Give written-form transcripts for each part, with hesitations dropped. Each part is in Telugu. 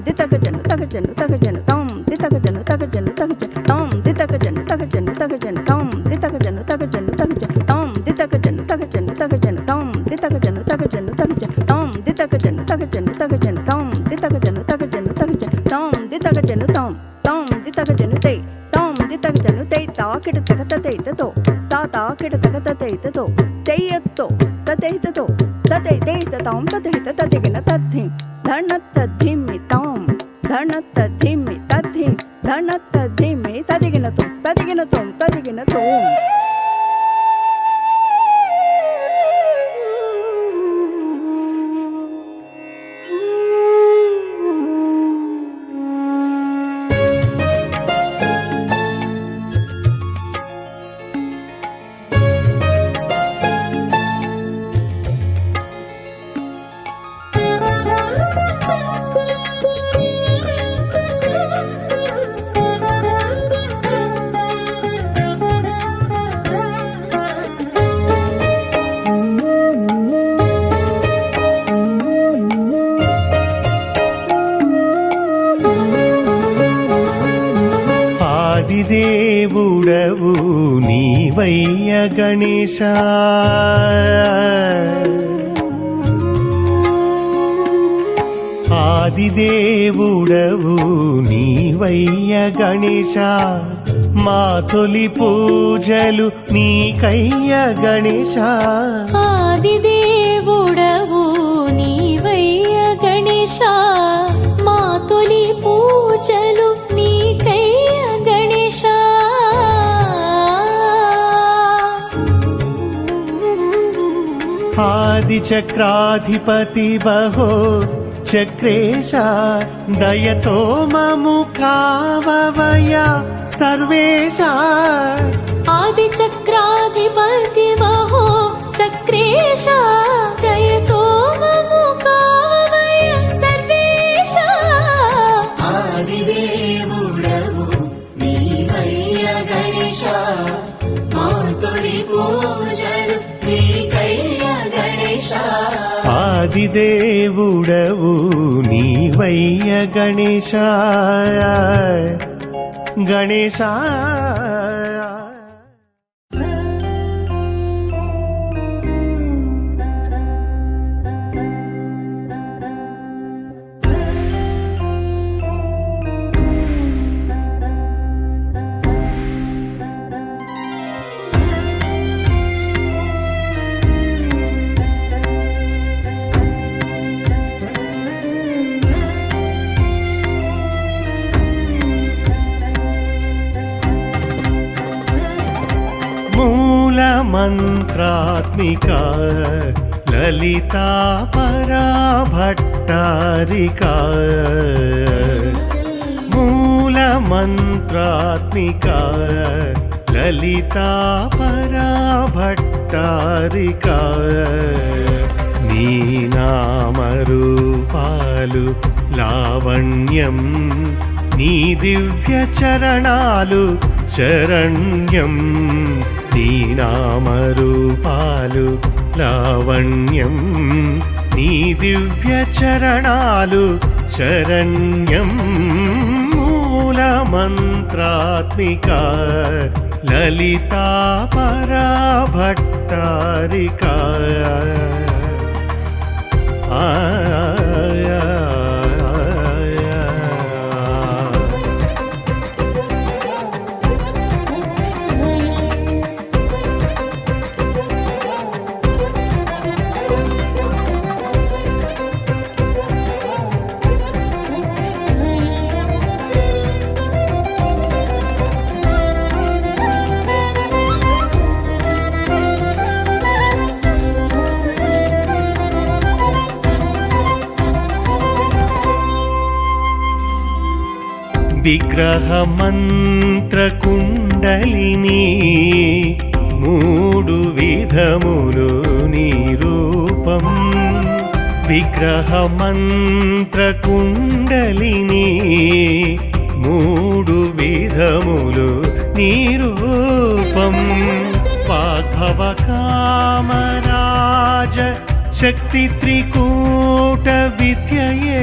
దితకజను తగజను తగజను తం దితకజను తగజను తగజను తం దితకజను తగజను తగజను తం దితకజను తగజను తగజను తం దితకజను తగజను తగజను తం దితకజను తగజను తగజను తం దితకజను తగజను తగజను తం దితకజను తగజను తగజను తం దితకజను తం తం దితకజను తే తం దితకజను తే తాకిడ తగత తేతతో తాకిడ తగత తేతతో తేయత్తో తతేతతో తతే తేతతం తతేత తదిగిన తద్ధిం ధనత్త ధిమ్మి తాం ధనత్త ధిమ్మి తద్ధిం ధనత్త ధిమ్మి తదిగిన తుం తదిగిన తుం తదిగిన తుం. ఆదిదేవుడవు నీవయ్య గణేశ ఆదిదేవుడవు నీవయ్య గణేశ మా తొలి పూజలు నీకయ్య గణేశ ఆదిదేవుడవు నీవయ్య గణేశ మా తొలి పూజలు నీకయ్య గణేశ ఆదిచక్రాధిపతి బహో చక్రేశ దయతో మము కావవయ సర్వేశ ఆదిచక్రాధిపతి వహో చక్రేశ దయతో మము కావవయ సర్వేశ ఆదిదేవుడవు నీవయ్య గణేశ మా తొలి పూజలు నీకయ్య గణేశ ఆదిదేవుడవు నీవయ్య గణేశ గణేశ. మూలమంత్రాత్మిక లలితా పరాభట్టారిక మూలమంత్రాత్మిక లలితా పరాభట్టారిక నీ నామరూపాలు లావణ్యం నీ దివ్య చరణాలు శరణ్యం నీ నామరూపాలు లావణ్యం నీ దివ్య చరణాలు శరణ్యం మూలమంత్రాత్మిక లలితా పరాభట్టారిక విగ్రహమంత్రకుండలిని మూడు విధములు నీ రూపం విగ్రహమంత్రకుండలిని మూడు విధములు నీ రూపం వాగ్భవ కామరాజ శక్తి త్రికూట విద్యయే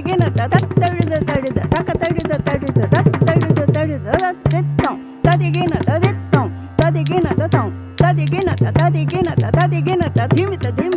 తదిగిన తత్తడిద తడిద తక తడిద తడిద తత్తడిద తడిద తిత్తం తదిగిన తదిత్తం తదిగిన తతం తదిగిన తదిగిన తది ధీమిత ధీమిత ధీమిత